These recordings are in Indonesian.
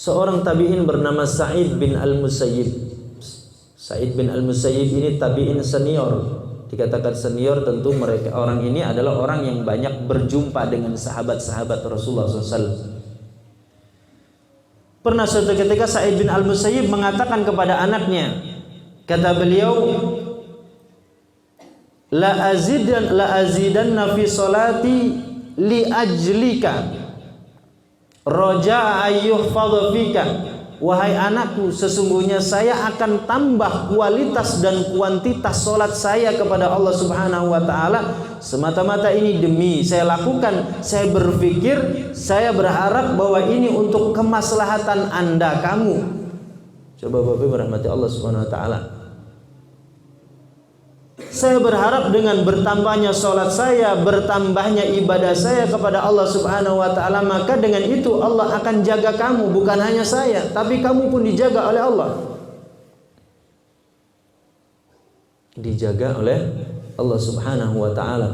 Seorang tabi'in bernama Sa'id bin Al-Musayyib. Sa'id bin Al-Musayyib ini tabi'in senior. Dikatakan senior, tentu mereka orang ini adalah orang yang banyak berjumpa dengan sahabat-sahabat Rasulullah SAW. Pernah suatu ketika Sa'id bin Al-Musayyib mengatakan kepada anaknya, kata beliau, la azidanna fi salati li ajlika raja ayyuhfadha fika. Wahai anakku, sesungguhnya saya akan tambah kualitas dan kuantitas solat saya kepada Allah Subhanahu wa ta'ala. Semata-mata ini demi saya lakukan. Saya berpikir, saya berharap bahwa ini untuk kemaslahatan anda, kamu. Coba Bapak berahmati Allah Subhanahu wa ta'ala. Saya berharap dengan bertambahnya sholat saya, bertambahnya ibadah saya kepada Allah Subhanahu wa ta'ala, maka dengan itu Allah akan jaga kamu. Bukan hanya saya, tapi kamu pun dijaga oleh Allah. Dijaga oleh Allah Subhanahu wa ta'ala.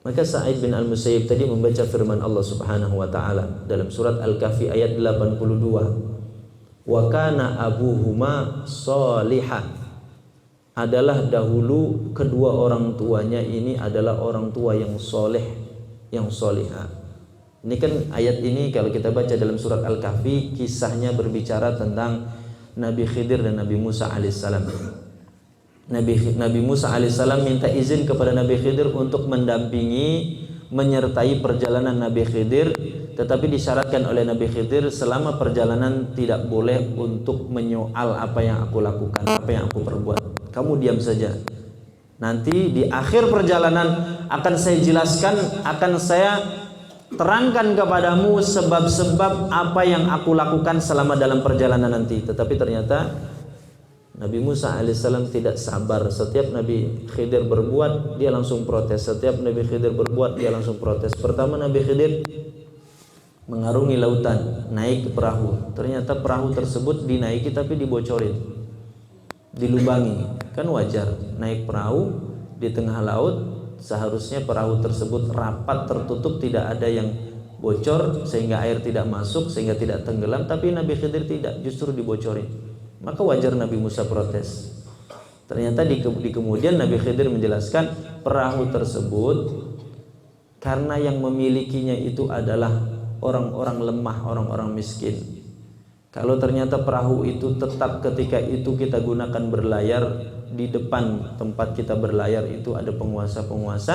Maka Sa'id bin Al-Musayyib tadi membaca firman Allah Subhanahu wa ta'ala dalam surat Al-Kahfi ayat 82. Wa kana abuhuma sholihah. Adalah dahulu kedua orang tuanya ini adalah orang tua yang soleh, yang solihah. Ini kan ayat ini kalau kita baca dalam surat Al-Kahfi, kisahnya berbicara tentang Nabi Khidir dan Nabi Musa alaihissalam. Nabi Musa alaihissalam minta izin kepada Nabi Khidir untuk mendampingi, menyertai perjalanan Nabi Khidir, tetapi disyaratkan oleh Nabi Khidir selama perjalanan tidak boleh untuk menyoal apa yang aku lakukan, apa yang aku perbuat. Kamu diam saja. Nanti di akhir perjalanan akan saya jelaskan, akan saya terangkan kepadamu sebab-sebab apa yang aku lakukan selama dalam perjalanan nanti. Tetapi ternyata Nabi Musa alaihissalam tidak sabar. Setiap Nabi Khidir berbuat, dia langsung protes. Setiap Nabi Khidir berbuat, dia langsung protes. Pertama Nabi Khidir mengarungi lautan, naik ke perahu. Ternyata perahu tersebut dinaiki tapi dibocorin, dilubangi. Kan wajar, naik perahu di tengah laut, seharusnya perahu tersebut rapat tertutup, tidak ada yang bocor sehingga air tidak masuk, sehingga tidak tenggelam. Tapi Nabi Khidir tidak, justru dibocorin. Maka wajar Nabi Musa protes. Ternyata di kemudian Nabi Khidir menjelaskan perahu tersebut karena yang memilikinya itu adalah orang-orang lemah, orang-orang miskin. Kalau ternyata perahu itu tetap ketika itu kita gunakan berlayar, di depan tempat kita berlayar itu ada penguasa-penguasa,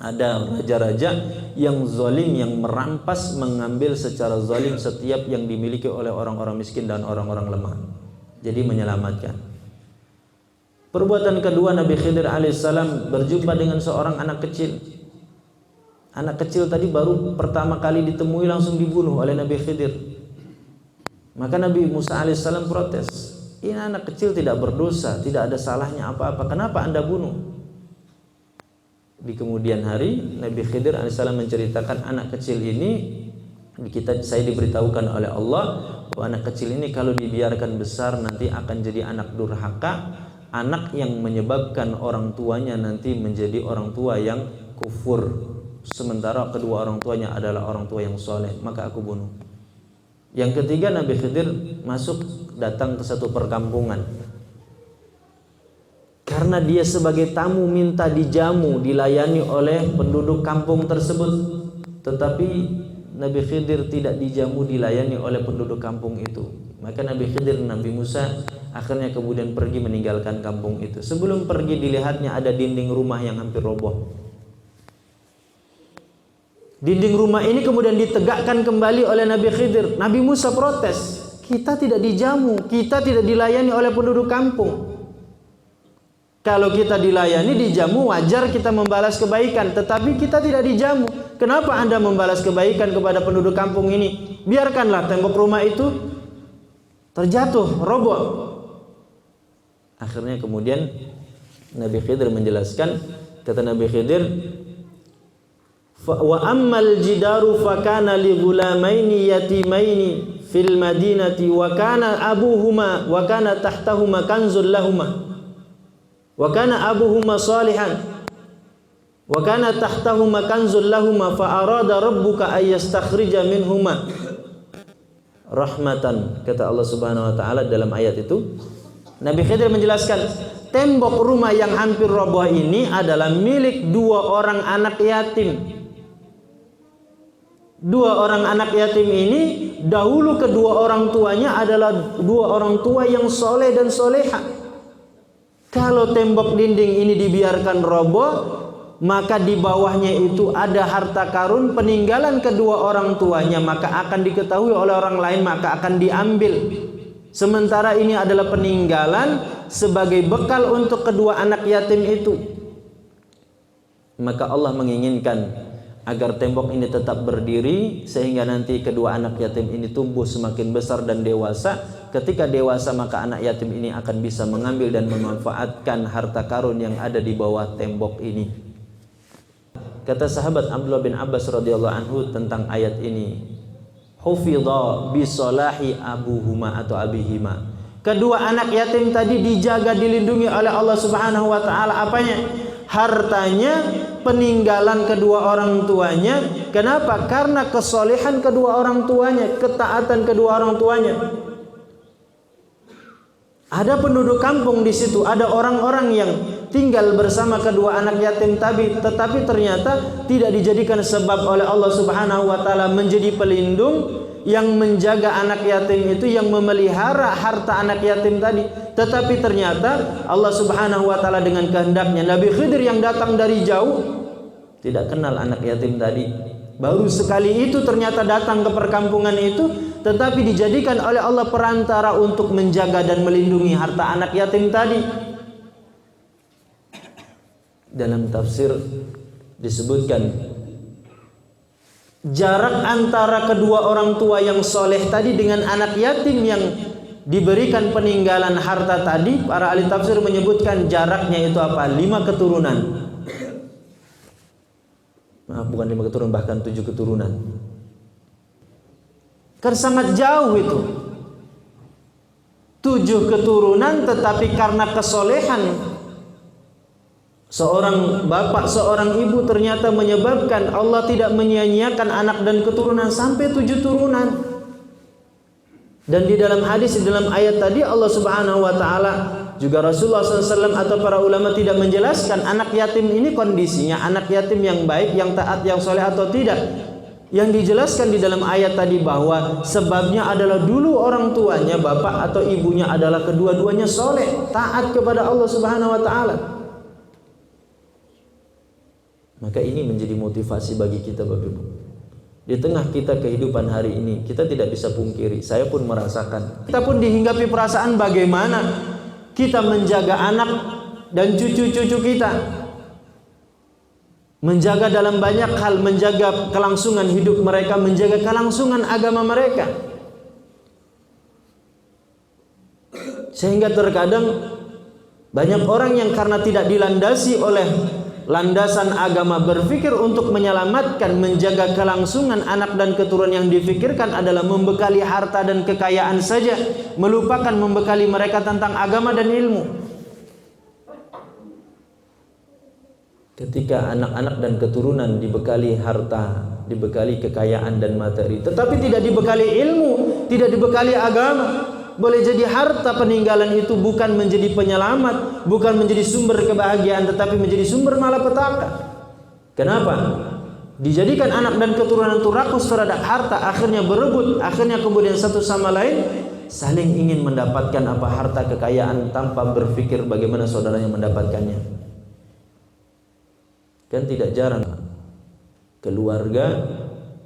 ada raja-raja yang zalim, yang merampas, mengambil secara zalim setiap yang dimiliki oleh orang-orang miskin dan orang-orang lemah. Jadi menyelamatkan. Perbuatan kedua, Nabi Khidir alaihissalam berjumpa dengan seorang anak kecil. Anak kecil tadi baru pertama kali ditemui langsung dibunuh oleh Nabi Khidir. Maka Nabi Musa alaihissalam protes, ini anak kecil tidak berdosa, tidak ada salahnya apa-apa, kenapa anda bunuh? Di kemudian hari Nabi Khidir alaihissalam menceritakan anak kecil ini, saya diberitahukan oleh Allah bahwa anak kecil ini kalau dibiarkan besar nanti akan jadi anak durhaka, anak yang menyebabkan orang tuanya nanti menjadi orang tua yang kufur, sementara kedua orang tuanya adalah orang tua yang soleh, maka aku bunuh. Yang ketiga, Nabi Khidir datang ke satu perkampungan. Karena dia sebagai tamu minta dijamu, dilayani oleh penduduk kampung tersebut. Tetapi Nabi Khidir tidak dijamu, dilayani oleh penduduk kampung itu. Maka Nabi Khidir dan Nabi Musa akhirnya kemudian pergi meninggalkan kampung itu. Sebelum pergi dilihatnya ada dinding rumah yang hampir roboh. Dinding rumah ini kemudian ditegakkan kembali oleh Nabi Khidir. Nabi Musa protes, kita tidak dijamu, kita tidak dilayani oleh penduduk kampung. Kalau kita dilayani, dijamu, wajar kita membalas kebaikan. Tetapi kita tidak dijamu. Kenapa anda membalas kebaikan kepada penduduk kampung ini? Biarkanlah tembok rumah itu terjatuh, roboh. Akhirnya kemudian Nabi Khidir menjelaskan, kata Nabi Khidir, wa ammal jidaru fakana li ghulamaini yatimaini fil madinati wa kana abuhuma wa kana tahtahuma kanzul lahuma wa kana abuhuma salihan wa kana tahtahuma kanzul lahuma fa arada rabbuka ay yastakhrija minhuma rahmatan, kata Allah Subhanahu wa taala dalam ayat itu. Nabi Khidir menjelaskan, tembok rumah yang hampir roboh ini adalah milik dua orang anak yatim. Dua orang anak yatim ini dahulu kedua orang tuanya adalah dua orang tua yang soleh dan soleha. Kalau tembok dinding ini dibiarkan roboh, maka di bawahnya itu ada harta karun peninggalan kedua orang tuanya, maka akan diketahui oleh orang lain, maka akan diambil. Sementara ini adalah peninggalan sebagai bekal untuk kedua anak yatim itu. Maka Allah menginginkan agar tembok ini tetap berdiri sehingga nanti kedua anak yatim ini tumbuh semakin besar dan dewasa. Ketika dewasa maka anak yatim ini akan bisa mengambil dan memanfaatkan harta karun yang ada di bawah tembok ini. Kata sahabat Abdullah bin Abbas radhiyallahu anhu tentang ayat ini, hufidha bi salahi abuhuma atau abihima. Kedua anak yatim tadi dijaga, dilindungi oleh Allah Subhanahu wa taala apanya? Hartanya, peninggalan kedua orang tuanya. Kenapa? Karena kesolehan kedua orang tuanya, ketaatan kedua orang tuanya. Ada penduduk kampung di situ, ada orang-orang yang tinggal bersama kedua anak yatim tetapi ternyata tidak dijadikan sebab oleh Allah Subhanahu wa taala menjadi pelindung yang menjaga anak yatim itu, yang memelihara harta anak yatim tadi. Tetapi ternyata Allah Subhanahu wa taala dengan kehendaknya, Nabi Khidir yang datang dari jauh tidak kenal anak yatim tadi. Baru sekali itu ternyata datang ke perkampungan itu, tetapi dijadikan oleh Allah perantara untuk menjaga dan melindungi harta anak yatim tadi. Dalam tafsir disebutkan jarak antara kedua orang tua yang soleh tadi dengan anak yatim yang diberikan peninggalan harta tadi, para ahli tafsir menyebutkan jaraknya itu apa? 5 keturunan. Maaf, bukan 5 keturunan, bahkan 7 keturunan. Kan sangat jauh itu. 7 keturunan, tetapi karena kesolehan seorang bapak, seorang ibu ternyata menyebabkan Allah tidak menyia-nyiakan anak dan keturunan sampai 7 turunan. Dan di dalam hadis, di dalam ayat tadi Allah Subhanahu wa taala juga Rasulullah SAW atau para ulama tidak menjelaskan anak yatim ini kondisinya anak yatim yang baik, yang taat, yang soleh atau tidak. Yang dijelaskan di dalam ayat tadi bahwa sebabnya adalah dulu orang tuanya, bapak atau ibunya adalah kedua-duanya soleh, taat kepada Allah Subhanahu wa taala. Maka ini menjadi motivasi bagi kita Bapak Ibu. Di tengah kita kehidupan hari ini, kita tidak bisa pungkiri, saya pun merasakan, kita pun dihinggapi perasaan bagaimana kita menjaga anak dan cucu-cucu kita, menjaga dalam banyak hal, menjaga kelangsungan hidup mereka, menjaga kelangsungan agama mereka. Sehingga terkadang banyak orang yang karena tidak dilandasi oleh landasan agama berpikir untuk menyelamatkan, menjaga kelangsungan anak dan keturunan, yang difikirkan adalah membekali harta dan kekayaan saja, melupakan membekali mereka tentang agama dan ilmu. Ketika anak-anak dan keturunan dibekali harta, dibekali kekayaan dan materi, tetapi tidak dibekali ilmu, tidak dibekali agama, boleh jadi harta peninggalan itu bukan menjadi penyelamat, bukan menjadi sumber kebahagiaan, tetapi menjadi sumber malapetaka. Kenapa? Dijadikan anak dan keturunan itu rakus terhadap harta, akhirnya berebut, akhirnya kemudian satu sama lain saling ingin mendapatkan apa harta kekayaan tanpa berpikir bagaimana saudaranya mendapatkannya. Kan tidak jarang keluarga,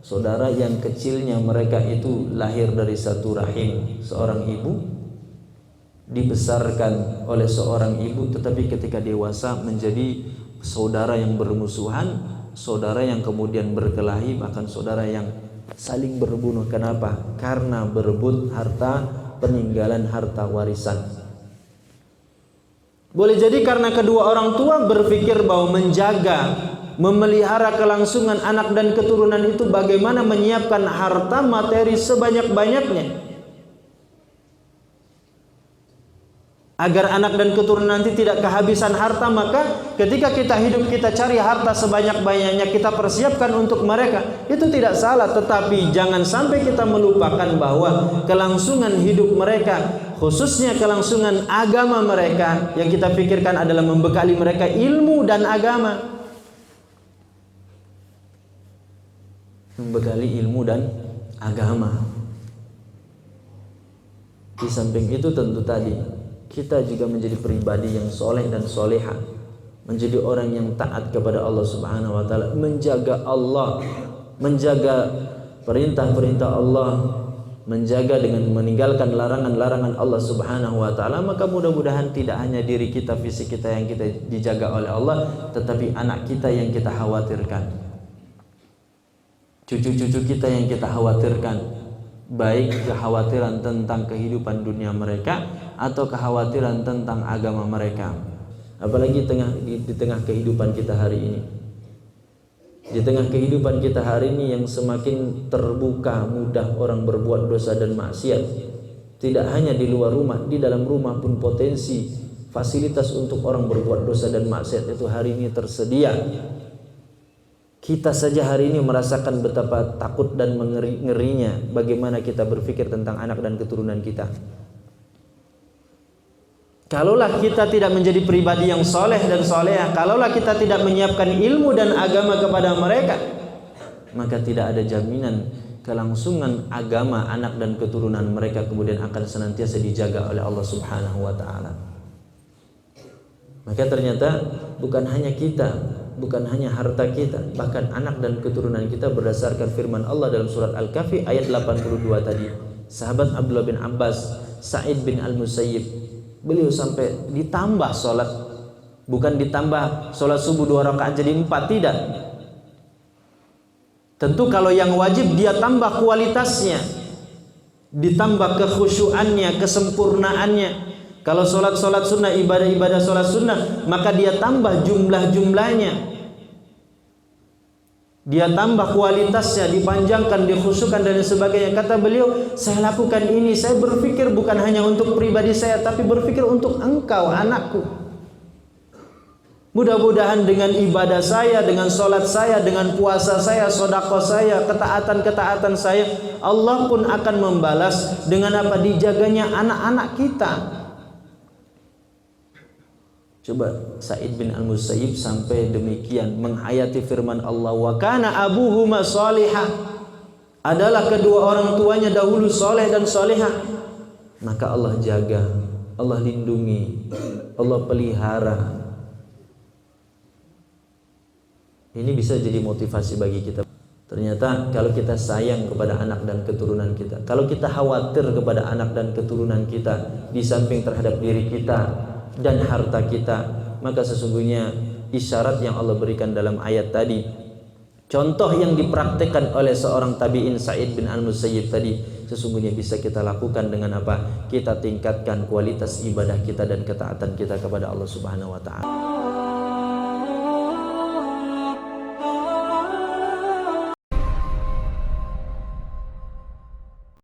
saudara yang kecilnya mereka itu lahir dari satu rahim seorang ibu, dibesarkan oleh seorang ibu, tetapi ketika dewasa menjadi saudara yang bermusuhan, saudara yang kemudian berkelahi, bahkan saudara yang saling berbunuh. Kenapa? Karena berebut harta peninggalan, harta warisan. Boleh jadi karena kedua orang tua berpikir bahwa menjaga, memelihara kelangsungan anak dan keturunan itu bagaimana menyiapkan harta materi sebanyak-banyaknya. agar anak dan keturunan nanti tidak kehabisan harta, maka ketika kita hidup kita cari harta sebanyak-banyaknya, kita persiapkan untuk mereka, itu tidak salah. Tetapi jangan sampai kita melupakan bahwa kelangsungan hidup mereka, khususnya kelangsungan agama mereka, yang kita pikirkan adalah membekali mereka ilmu dan agama. Membekali ilmu dan agama. Di samping itu tentu tadi kita juga menjadi pribadi yang soleh dan soleha, menjadi orang yang taat kepada Allah Subhanahu wa taala, menjaga Allah, menjaga perintah-perintah Allah, menjaga dengan meninggalkan larangan-larangan Allah Subhanahu wa taala. Maka mudah-mudahan tidak hanya diri kita, fisik kita yang kita dijaga oleh Allah, tetapi anak kita yang kita khawatirkan, cucu-cucu kita yang kita khawatirkan, baik kekhawatiran tentang kehidupan dunia mereka atau kekhawatiran tentang agama mereka. Apalagi di tengah kehidupan kita hari ini, di tengah kehidupan kita hari ini yang semakin terbuka, mudah orang berbuat dosa dan maksiat. Tidak hanya di luar rumah, di dalam rumah pun potensi fasilitas untuk orang berbuat dosa dan maksiat itu hari ini tersedia. Kita saja hari ini merasakan betapa takut dan ngerinya bagaimana kita berpikir tentang anak dan keturunan kita. Kalaulah kita tidak menjadi pribadi yang soleh dan soleha, kalaulah kita tidak menyiapkan ilmu dan agama kepada mereka, maka tidak ada jaminan kelangsungan agama anak dan keturunan mereka kemudian akan senantiasa dijaga oleh Allah Subhanahu wa taala. Maka ternyata bukan hanya kita, bukan hanya harta kita, bahkan anak dan keturunan kita berdasarkan firman Allah dalam surat Al-Kahfi ayat 82 tadi. Sahabat Abdullah bin Abbas, Sa'id bin Al-Musayyib, beliau sampai ditambah sholat, bukan ditambah sholat subuh 2 rakaat jadi 4, tidak. Tentu kalau yang wajib dia tambah kualitasnya, ditambah kekhusyuannya, kesempurnaannya. Kalau sholat-sholat sunnah, ibadah-ibadah sholat sunnah, maka dia tambah jumlah-jumlahnya, dia tambah kualitasnya, dipanjangkan, dikhusyukkan dan sebagainya. Kata beliau, saya lakukan ini, saya berpikir bukan hanya untuk pribadi saya, tapi berpikir untuk engkau, anakku. Mudah-mudahan dengan ibadah saya, dengan sholat saya, dengan puasa saya, sedekah saya, ketaatan-ketaatan saya, Allah pun akan membalas dengan apa? Dijaganya anak-anak kita. Coba Sa'id bin Al-Musayyib sampai demikian menghayati firman Allah, wa kana abuhuma salihah, adalah kedua orang tuanya dahulu soleh dan solehah. Maka Allah jaga, Allah lindungi, Allah pelihara. Ini bisa jadi motivasi bagi kita. Ternyata kalau kita sayang kepada anak dan keturunan kita, kalau kita khawatir kepada anak dan keturunan kita, di samping terhadap diri kita dan harta kita, maka sesungguhnya isyarat yang Allah berikan dalam ayat tadi, contoh yang dipraktikkan oleh seorang tabi'in Sa'id bin Al-Musayyib tadi, sesungguhnya bisa kita lakukan dengan apa? Kita tingkatkan kualitas ibadah kita dan ketaatan kita kepada Allah Subhanahu wa ta'ala.